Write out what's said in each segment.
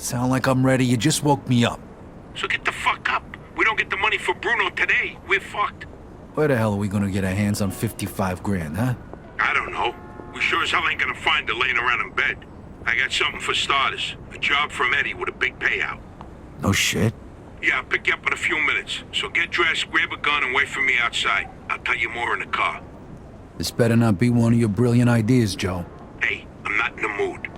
Sound like I'm ready? You just woke me up. So get the fuck up. We don't get the money for Bruno today, we're fucked. Where the hell are we gonna get our hands on 55 grand, huh? I don't know. We sure as hell ain't gonna find her laying around in bed. I got something for starters. A job from Eddie with a big payout. No shit. Yeah, I'll pick you up in a few minutes. So get dressed, grab a gun, and wait for me outside. I'll tell you more in the car. This better not be one of your brilliant ideas, Joe. Hey, I'm not in the mood.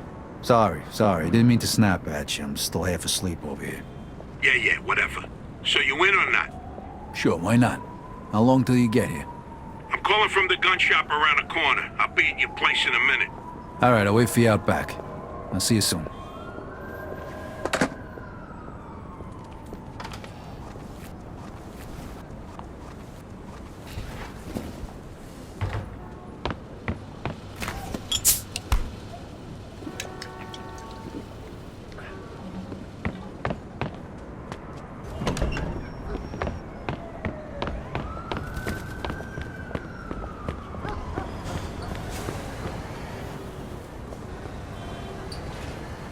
Sorry. Didn't mean to snap at you. I'm still half asleep over here. Yeah, whatever. So you in or not? Sure, why not? How long till you get here? I'm calling from the gun shop around the corner. I'll be at your place in a minute. All right, I'll wait for you out back. I'll see you soon.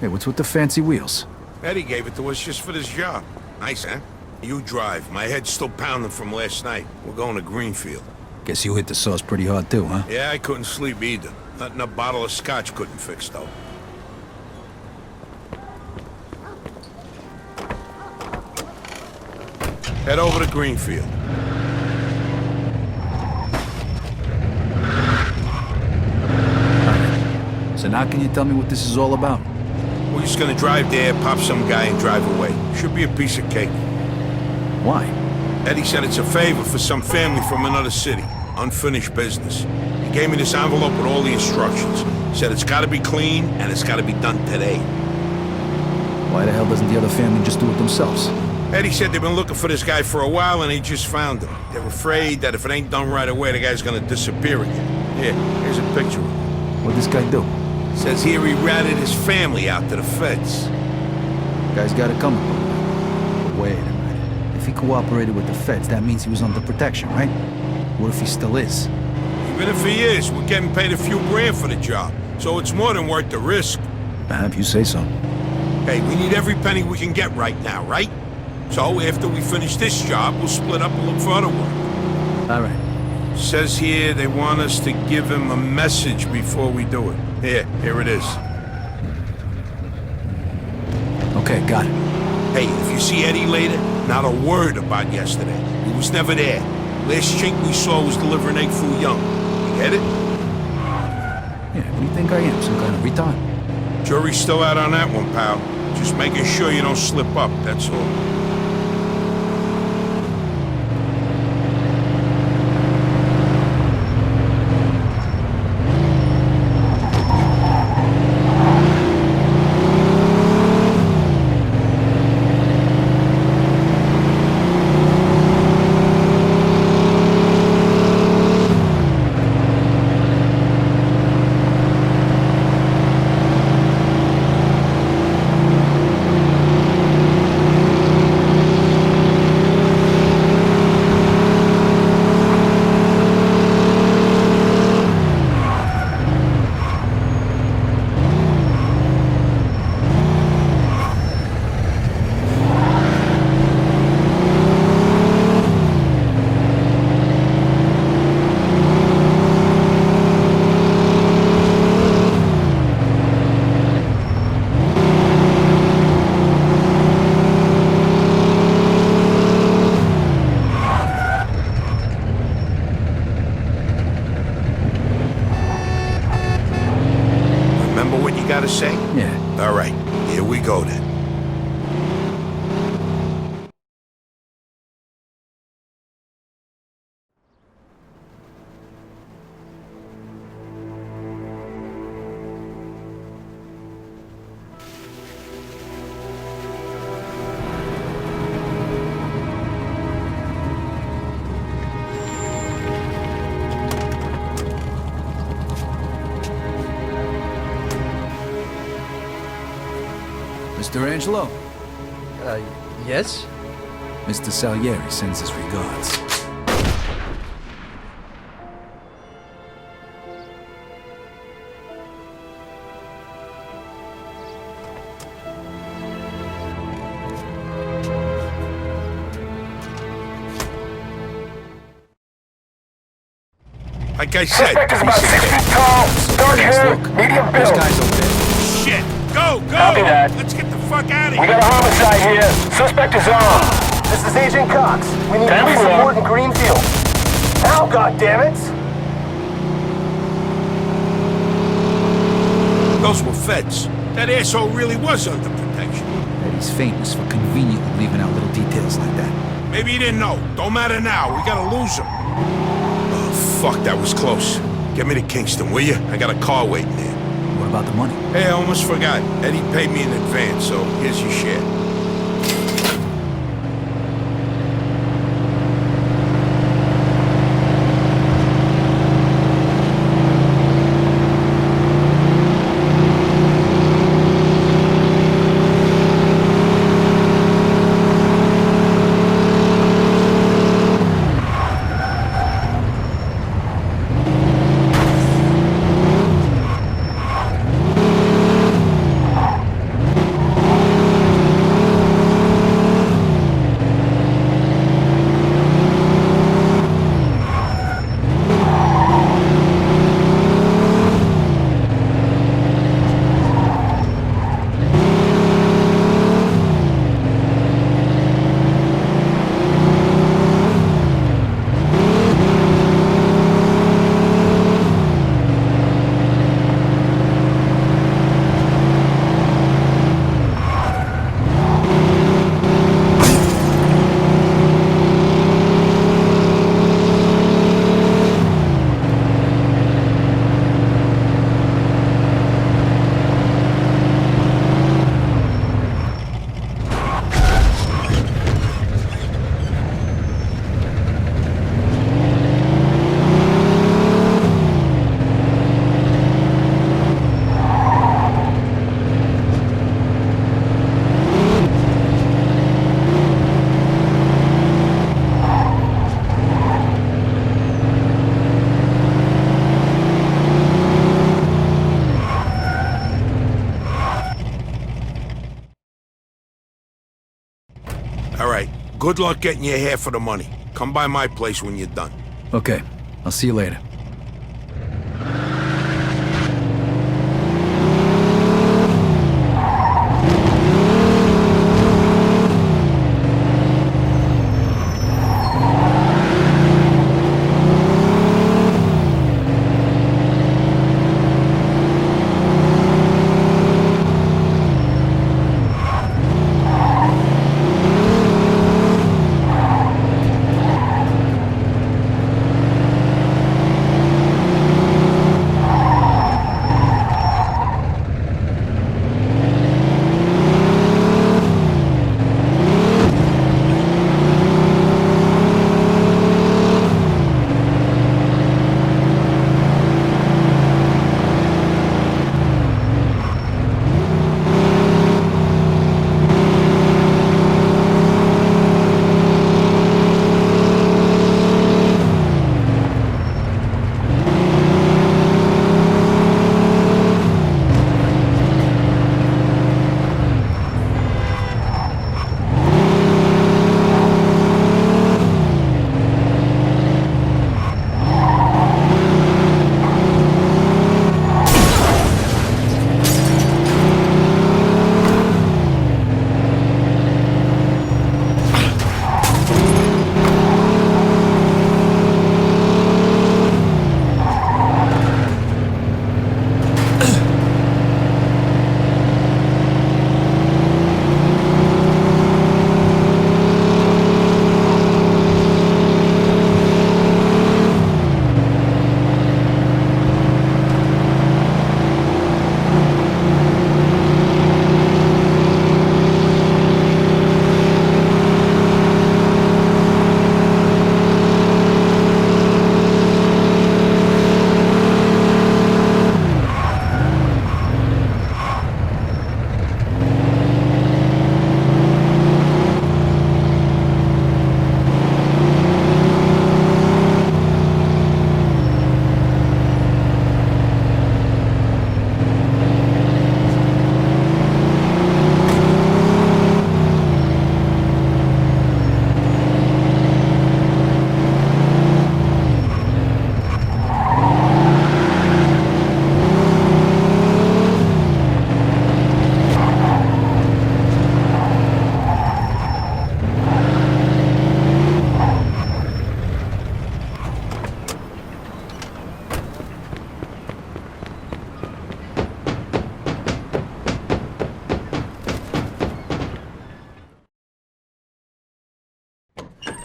Hey, what's with the fancy wheels? Eddie gave it to us just for this job. Nice, huh? You drive. My head's still pounding from last night. We're going to Greenfield. Guess you hit the sauce pretty hard too, huh? Yeah, I couldn't sleep either. Nothing a bottle of scotch couldn't fix, though. Head over to Greenfield. So now can you tell me what this is all about? We're just gonna drive there, pop some guy, and drive away. Should be a piece of cake. Why? Eddie said it's a favor for some family from another city. Unfinished business. He gave me this envelope with all the instructions. Said it's gotta be clean, and it's gotta be done today. Why the hell doesn't the other family just do it themselves? Eddie said they've been looking for this guy for a while, and they just found him. They're afraid that if it ain't done right away, the guy's gonna disappear again. Here, here's a picture of him. What'd this guy do? Says here he ratted his family out to the feds. Guy's got it coming. But wait a minute. If he cooperated with the feds, that means he was under protection, right? What if he still is? Even if he is, we're getting paid a few grand for the job. So it's more than worth the risk. If you say so. Hey, we need every penny we can get right now, right? So after we finish this job, we'll split up and look for other work. All right. Says here they want us to give him a message before we do it. Here it is. Okay, got it. Hey, if you see Eddie later, not a word about yesterday. He was never there. Last chink we saw was delivering egg foo young. You get it? Yeah, what do you think I am? Some kind of retard? Jury's still out on that one, pal. Just making sure you don't slip up, that's all. Gotta say? Yeah. All right, here we go then. Mr. Angelo? Yes? Mr. Salieri sends his regards. Like I said, Suspect is piece about of 6 cake. feet tall, dark hair, Look, medium there's build. guys over there. Shit! Go! Copy that. Let's get the fuck out of We here! got a homicide here. Suspect is armed. This is Agent Cox. We need police support in Greenfield. Now, goddammit! Those were feds. That asshole really was under protection. Eddie's famous for conveniently leaving out little details like that. Maybe he didn't know. Don't matter now. We gotta lose him. Oh, fuck, that was close. Get me to Kingston, will you? I got a car waiting there. What about the money? Hey, I almost forgot. Eddie paid me in advance, so here's your share. All right. Good luck getting your half of the money. Come by my place when you're done. Okay, I'll see you later.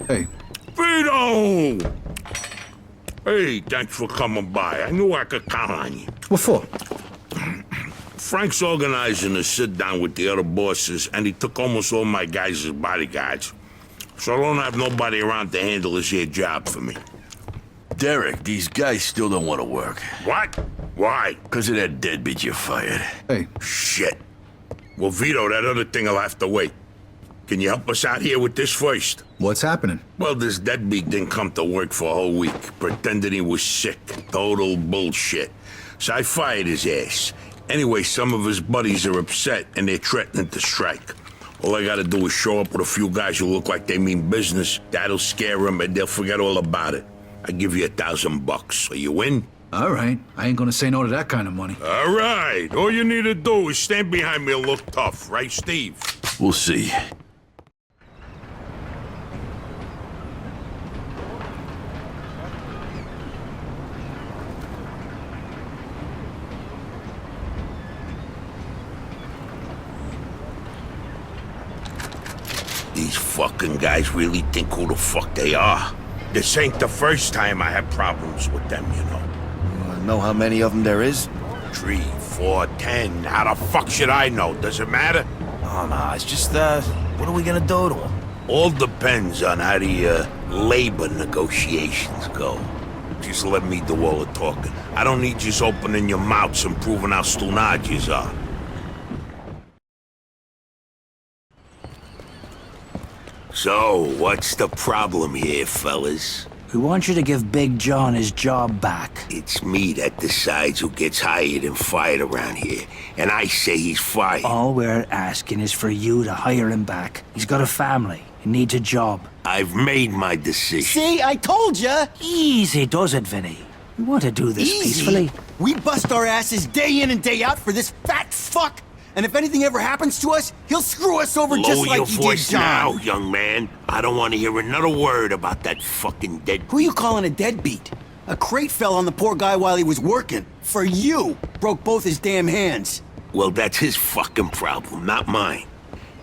Hey, Vito! Hey, thanks for coming by. I knew I could count on you. what for? Frank's organizing a sit-down with the other bosses, and he took almost all my guys as bodyguards. So I don't have nobody around to handle this here job for me. Derek, these guys still don't want to work. What? Why? Because of that deadbeat you fired. Hey, Shit. Well, Vito, that other thing will have to wait. Can you help us out here with this first? what's happening? Well, this deadbeat didn't come to work for a whole week, pretending he was sick. Total bullshit. So I fired his ass. Anyway, some of his buddies are upset, and they're threatening to strike. All I gotta do is show up with a few guys who look like they mean business. That'll scare them, and they'll forget all about it. I give you $1,000. Are you in? All right, I ain't gonna say no to that kind of money. All right. All you need to do is stand behind me and look tough, right, Steve? We'll see. These fucking guys really think who the fuck they are. This ain't the first time I had problems with them, you know. Know how many of them there is? 3, 4, 10. How the fuck should I know? Does it matter? Oh, no, it's just, what are we gonna do to them? All depends on how the, labor negotiations go. Just let me do all the talking. I don't need you opening your mouths and proving how stunad yous are. So, what's the problem here, fellas? We want you to give Big John his job back. It's me that decides who gets hired and fired around here, and I say he's fired. All we're asking is for you to hire him back. He's got a family. He needs a job. I've made my decision. See, I told ya! Easy does it, Vinny. We want to do this peacefully. We bust our asses day in and day out for this fat fuck! And if anything ever happens to us, he'll screw us over just Lower like your he did voice John. now, young man. I don't want to hear another word about that fucking dead. Who you calling a deadbeat? A crate fell on the poor guy while he was working. For you! Broke both his damn hands. Well, that's his fucking problem, not mine.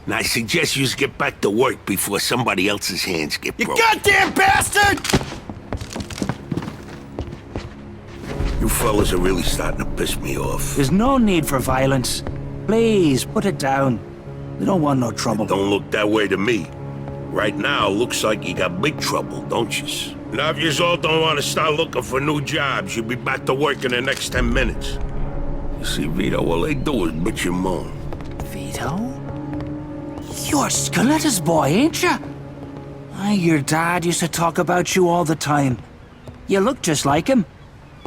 And I suggest you get back to work before somebody else's hands get You broken. goddamn bastard! You fellas are really starting to piss me off. There's no need for violence. Please, put it down. We don't want no trouble. Don't look that way to me. Right now, looks like you got big trouble, don't you? Now, if you all don't want to start looking for new jobs, you'll be back to work in the next 10 minutes. You see, Vito, all they do is bitch and moan. Vito? You're Scoletta's boy, ain't you? Your dad used to talk about you all the time. You look just like him.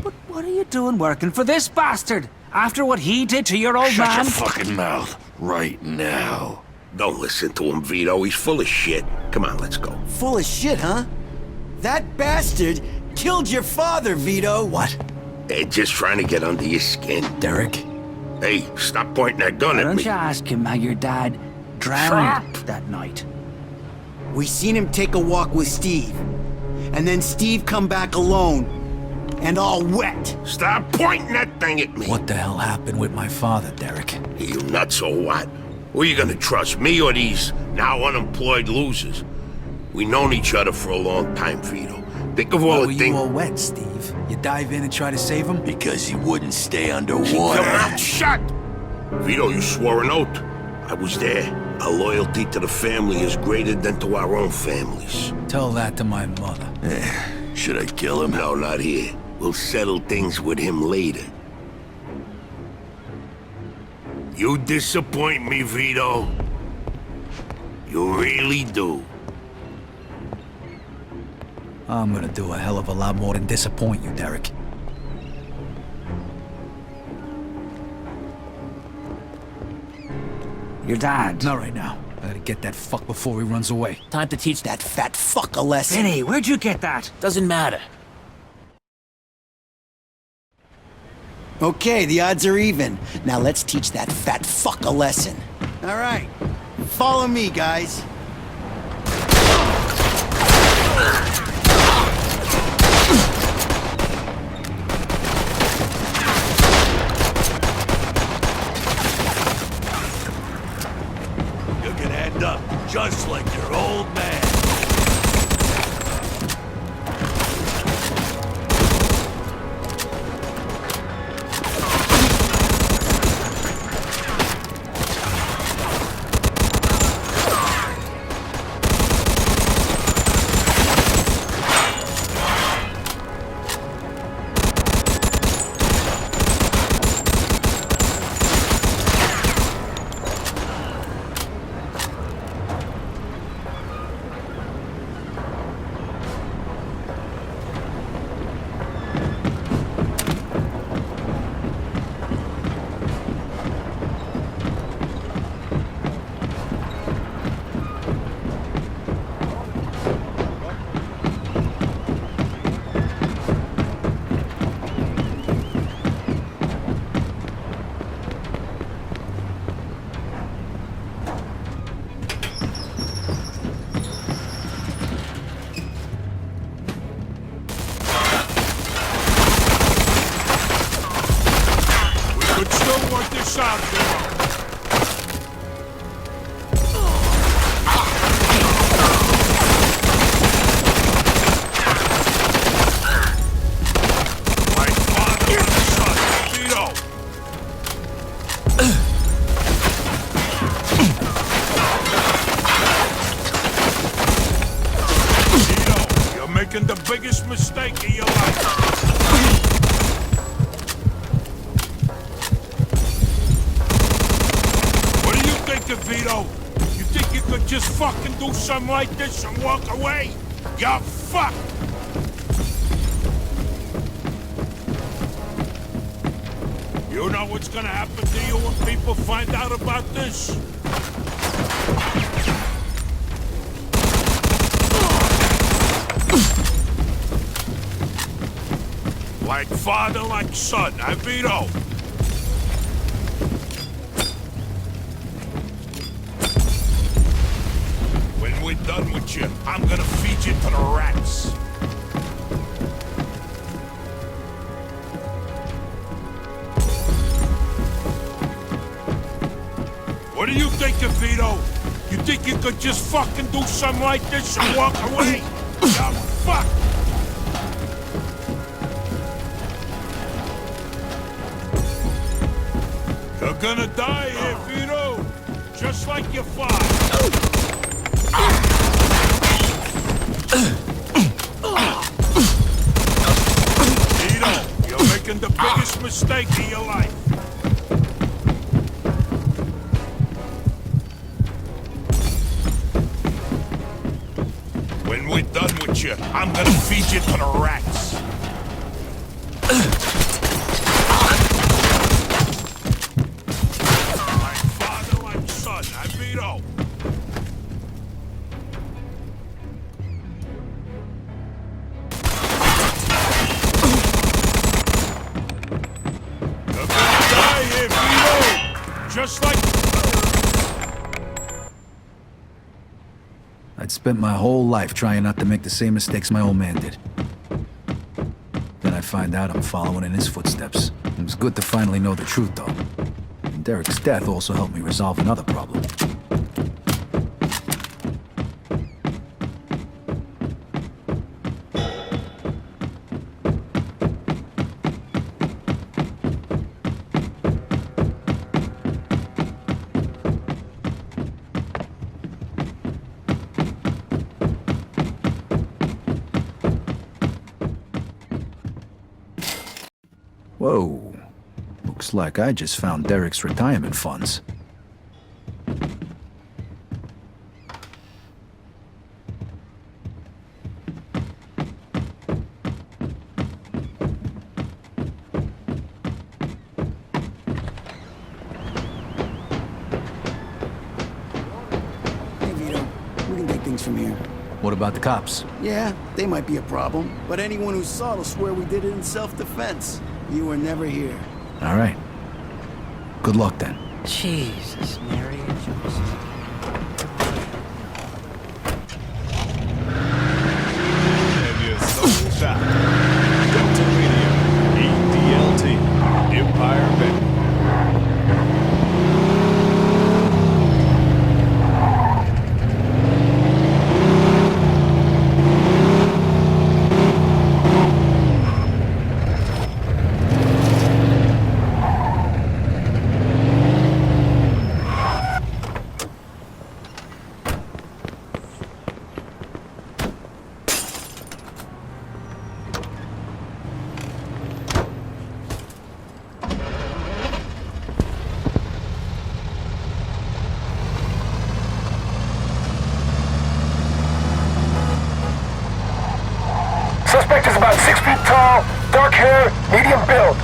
But what are you doing working for this bastard? After what he did to your old Shut man? your fucking mouth right now. Don't listen to him, Vito. He's full of shit. Come on, let's go. Full of shit, huh? That bastard killed your father, Vito. What? They're just trying to get under your skin. Derek? Hey, stop pointing that gun Why at don't me. you ask him how your dad drowned that night? We seen him take a walk with Steve. And then Steve come back alone. And all wet. Stop pointing that thing at me. What the hell happened with my father, Derek? You nuts or what? Who are you gonna trust, me or these now unemployed losers? We known each other for a long time, Vito. Think of Why all were the you things. all wet, Steve? You dive in and try to save him? Because he wouldn't stay Keep underwater. your mouth shut! Vito, you swore an oath. I was there. Our loyalty to the family is greater than to our own families. Tell that to my mother. Should I kill him? No, not here. We'll settle things with him later. You disappoint me, Vito. You really do. I'm gonna do a hell of a lot more than disappoint you, Derek. Your dad. Not right now. I gotta get that fuck before he runs away. Time to teach that fat fuck a lesson. Vinny, where'd you get that? Doesn't matter. Okay, the odds are even. Now let's teach that fat fuck a lesson. All right, follow me, guys. You can end up just like your old man. Could still work this out, Vito. My father and son, Vito. Vito, you're making the biggest mistake of your life. Vito, you think you could just fucking do something like this and walk away? You're fucked! You know what's gonna happen to you when people find out about this? Like father, like son, huh, Vito? We're done with you. I'm gonna feed you to the rats. What do you think, Vito? You think you could just fucking do something like this and walk away? You're fucked! You're gonna die here, Vito. Just like your father. Vito, you're making the biggest mistake of your life. When we're done with you, I'm gonna feed you to the rats. Like father, like son, huh, Vito? Just like... I'd spent my whole life trying not to make the same mistakes my old man did. Then I find out I'm following in his footsteps. It was good to finally know the truth, though. And Derek's death also helped me resolve another problem. Whoa. Looks like I just found Derek's retirement funds. Hey, Vito. We can take things from here. What about the cops? Yeah, they might be a problem, but anyone who saw it will swear we did it in self-defense. You were never here. All right. Good luck, then. Jesus, Mary and Joseph. And your soul shot. Delta Radio, EDLT, Empire Bank. Suspect is about 6 feet tall, dark hair, medium build.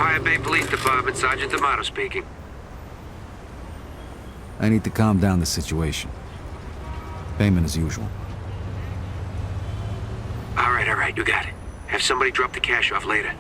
Empire Bay Police Department, Sergeant D'Amato speaking. I need to calm down the situation. Payment as usual. All right, you got it. Have somebody drop the cash off later.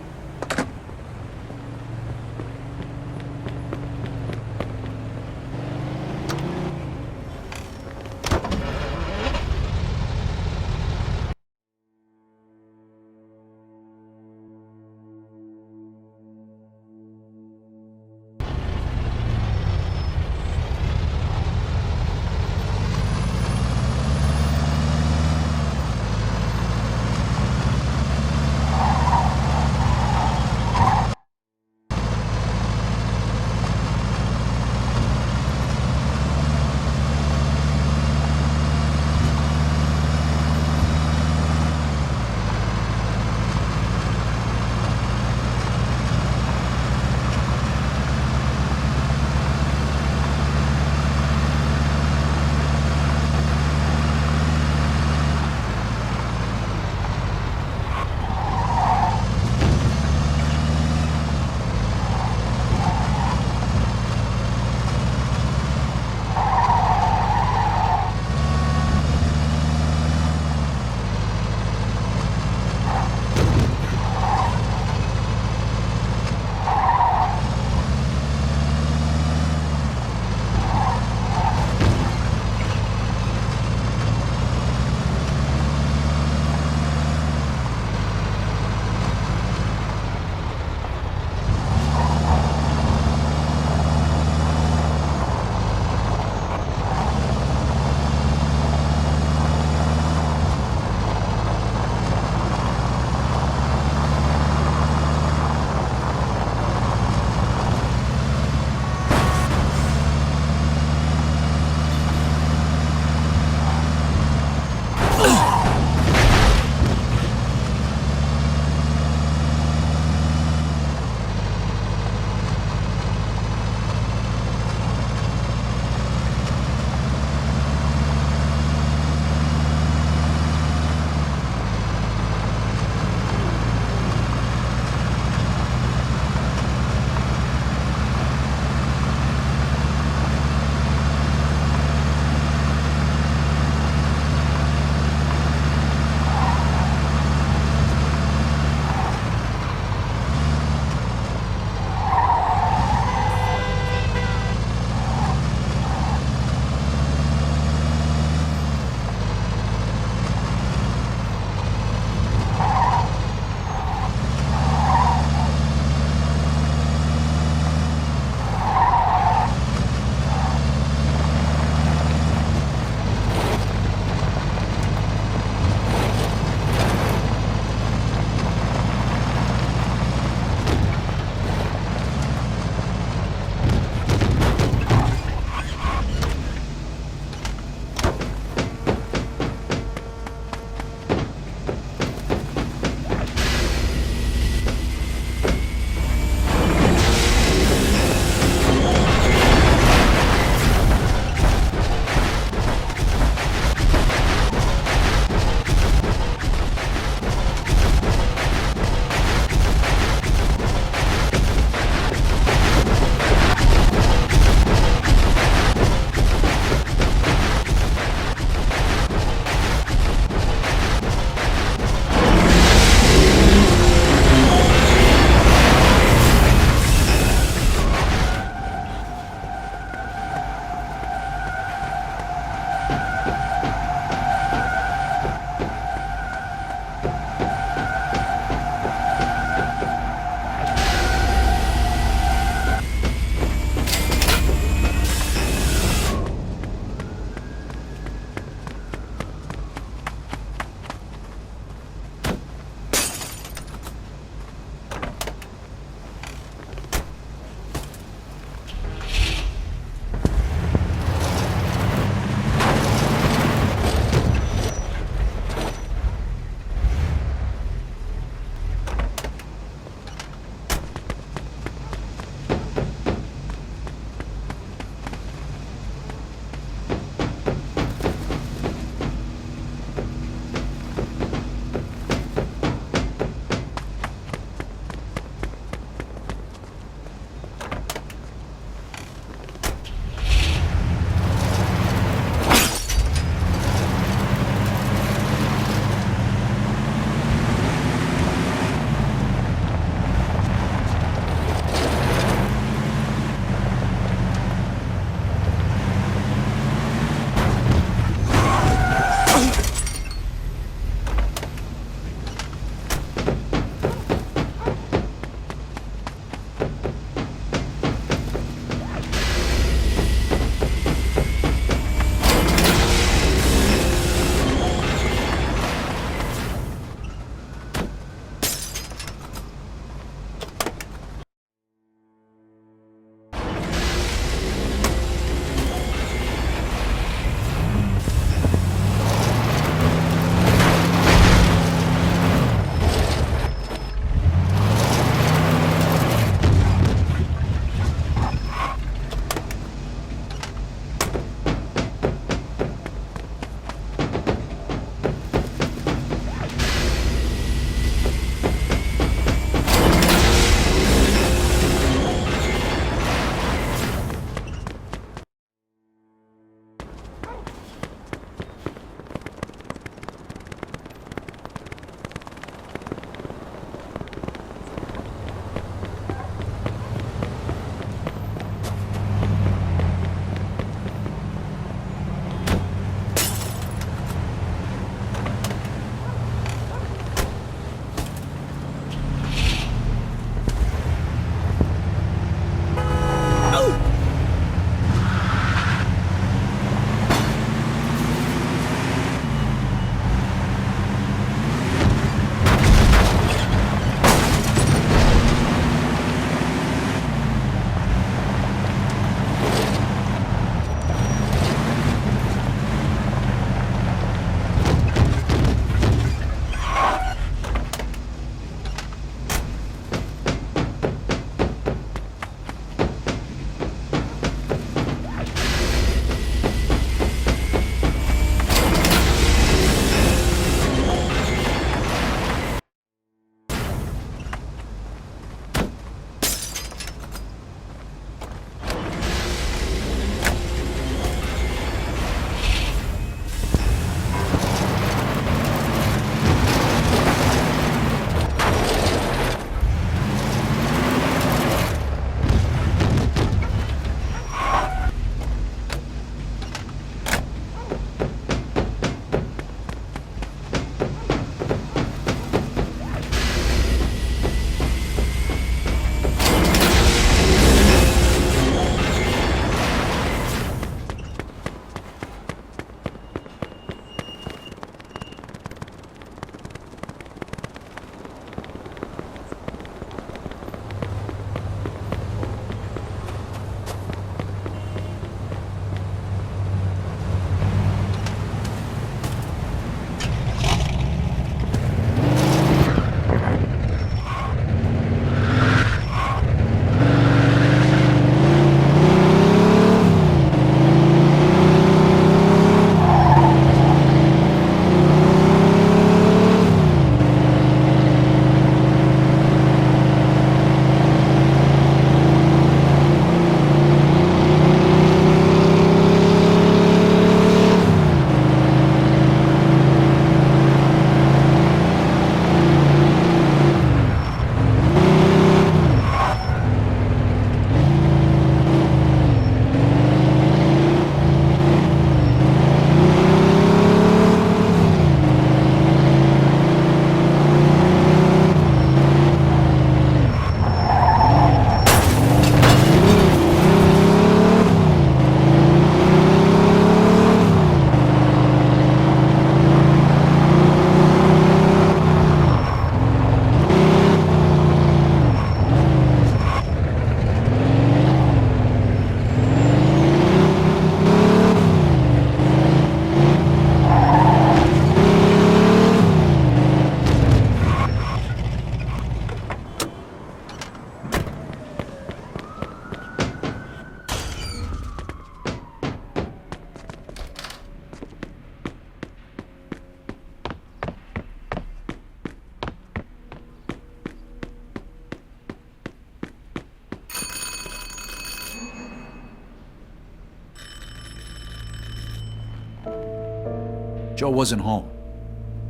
Joe wasn't home.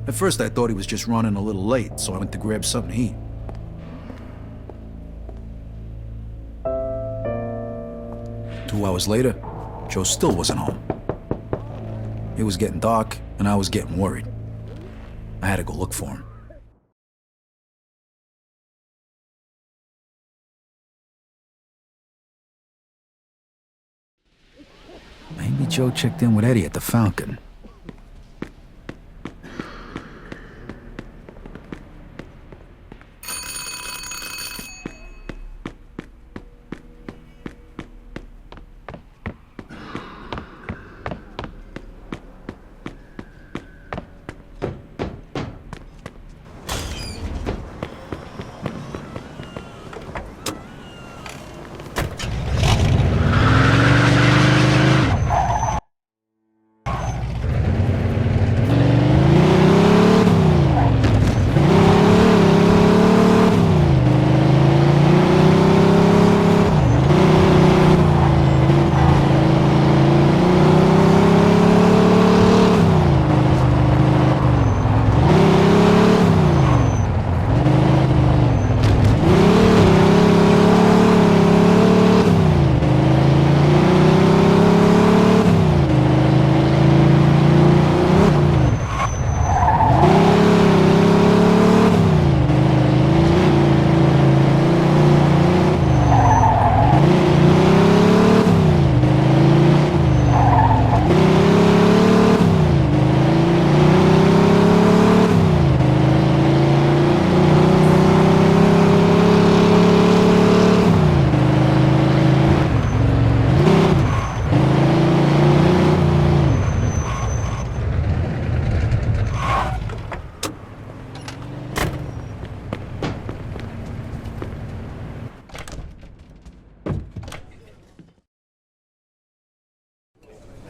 At first I thought he was just running a little late, so I went to grab something to eat. Two hours later, Joe still wasn't home. It was getting dark, and I was getting worried. I had to go look for him. Maybe Joe checked in with Eddie at the Falcon.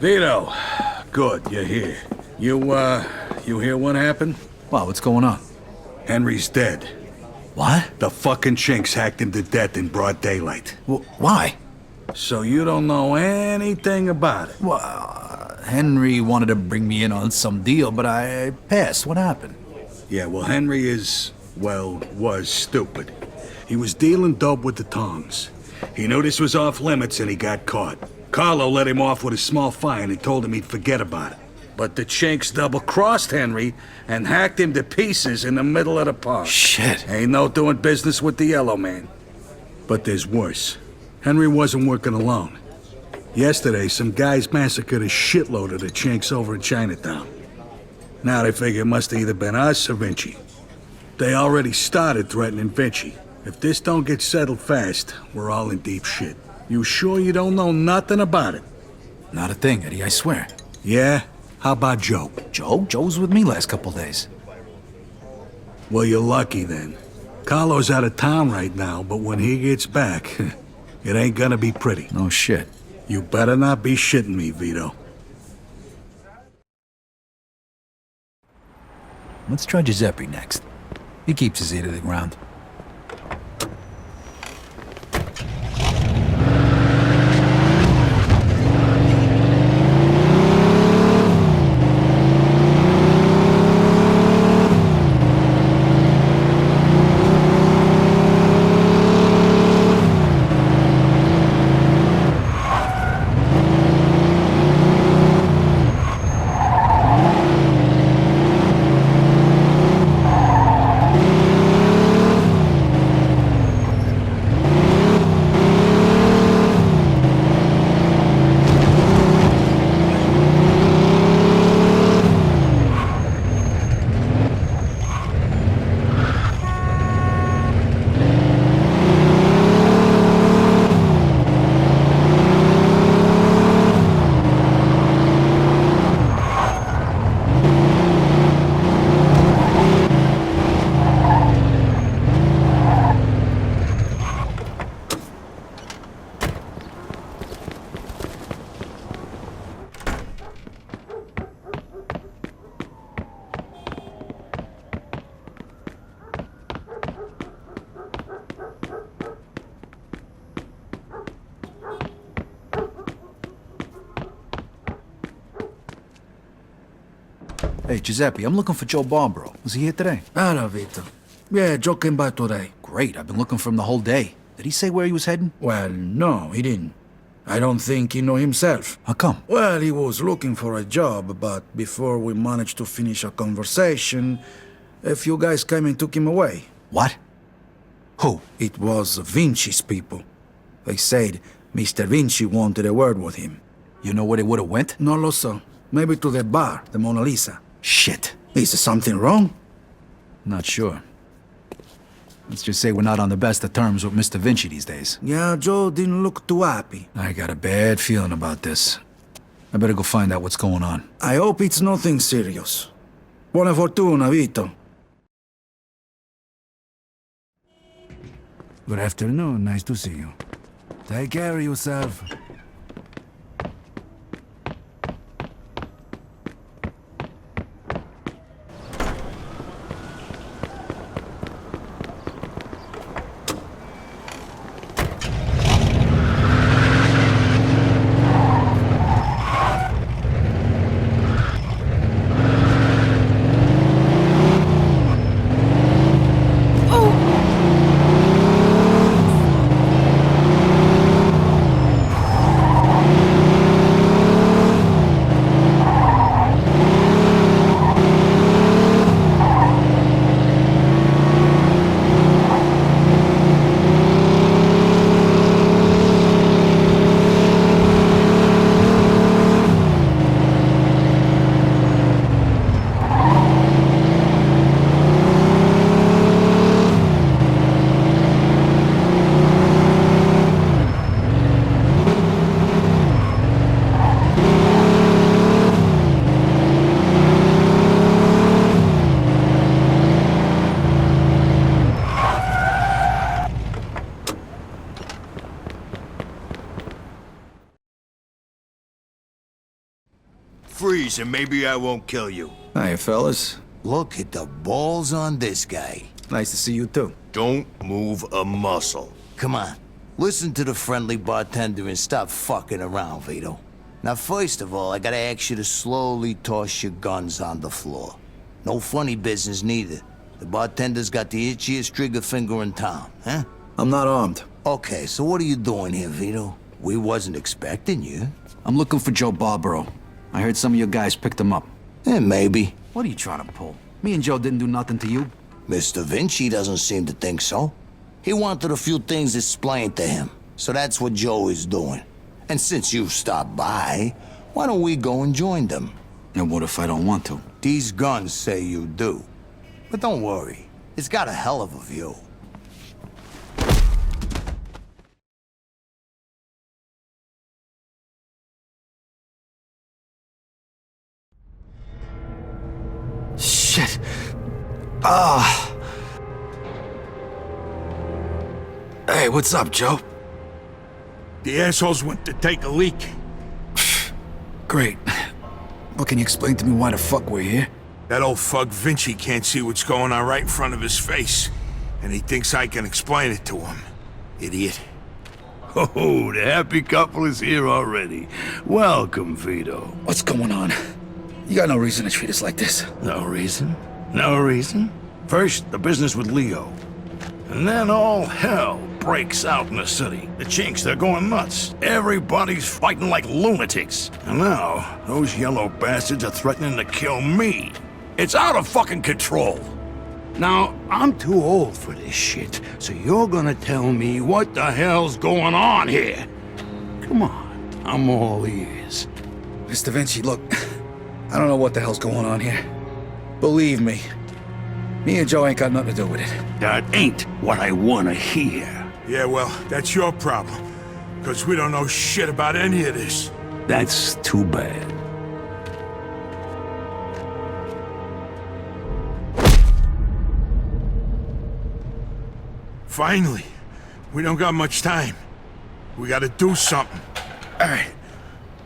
Vito, good, you're here. You hear what happened? Wow, what's going on? Henry's dead. What? The fucking chinks hacked him to death in broad daylight. Why? So you don't know anything about it? Well, Henry wanted to bring me in on some deal, but I passed. What happened? Yeah, well, Henry was stupid. He was dealing dope with the tongs. He knew this was off limits and he got caught. Carlo let him off with a small fine and told him he'd forget about it. But the chinks double-crossed Henry and hacked him to pieces in the middle of the park. Shit. Ain't no doing business with the yellow man. But there's worse. Henry wasn't working alone. Yesterday, some guys massacred a shitload of the chinks over in Chinatown. Now they figure it must have either been us or Vinci. They already started threatening Vinci. If this don't get settled fast, we're all in deep shit. You sure you don't know nothing about it? Not a thing, Eddie, I swear. Yeah? How about Joe? Joe? Joe was with me last couple days. Well, you're lucky then. Carlo's out of town right now, but when he gets back, it ain't gonna be pretty. No shit. You better not be shitting me, Vito. Let's try Giuseppe next. He keeps his ear to the ground. Hey, Giuseppe, I'm looking for Joe Barbaro. Was he here today? Hello, Vito. Yeah, Joe came by today. Great, I've been looking for him the whole day. Did he say where he was heading? Well, no, he didn't. I don't think he know himself. How come? Well, he was looking for a job, but before we managed to finish a conversation, a few guys came and took him away. What? Who? It was Vinci's people. They said Mr. Vinci wanted a word with him. You know where they would've went? No lo so. Maybe to the bar, the Mona Lisa. Shit. Is something wrong? Not sure. Let's just say we're not on the best of terms with Mr. Vinci these days. Yeah, Joe didn't look too happy. I got a bad feeling about this. I better go find out what's going on. I hope it's nothing serious. Buona fortuna, Vito. Good afternoon, nice to see you. Take care of yourself. Freeze and maybe I won't kill you. Hey, fellas. Look at the balls on this guy. Nice to see you, too. Don't move a muscle. Come on, listen to the friendly bartender and stop fucking around, Vito. Now, first of all, I gotta ask you to slowly toss your guns on the floor. No funny business, neither. The bartender's got the itchiest trigger finger in town, huh? I'm not armed. Okay, so what are you doing here, Vito? We wasn't expecting you. I'm looking for Joe Barbaro. I heard some of your guys picked him up. Maybe. What are you trying to pull? Me and Joe didn't do nothing to you. Mr. Vinci doesn't seem to think so. He wanted a few things explained to him, so that's what Joe is doing. And since you've stopped by, why don't we go and join them? And what if I don't want to? These guns say you do. But don't worry, it's got a hell of a view. Shit. Ah. Hey, what's up, Joe? The assholes went to take a leak. Great. Well, can you explain to me why the fuck we're here? That old fuck Vinci can't see what's going on right in front of his face. And he thinks I can explain it to him. Idiot. Oh, the happy couple is here already. Welcome, Vito. What's going on? You got no reason to treat us like this. No reason? No reason? First, the business with Leo. And then all hell breaks out in the city. The Chinks, they're going nuts. Everybody's fighting like lunatics. And now, those yellow bastards are threatening to kill me. It's out of fucking control. Now, I'm too old for this shit, so you're gonna tell me what the hell's going on here. Come on, I'm all ears. Mr. Vinci, look, I don't know what the hell's going on here. Believe me, me and Joe ain't got nothing to do with it. That ain't what I wanna hear. Yeah, well, that's your problem. Because we don't know shit about any of this. That's too bad. Finally. We don't got much time. We gotta do something. All right,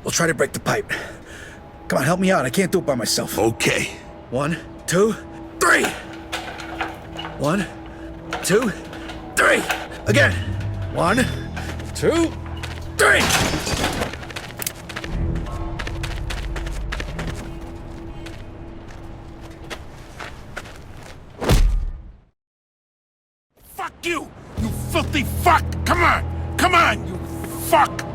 we'll try to break the pipe. Come on, help me out. I can't do it by myself. Okay. 1, 2, 3. 1, 2, 3. Again. 1, 2, 3. filthy fuck! Come on! Come on, you fuck!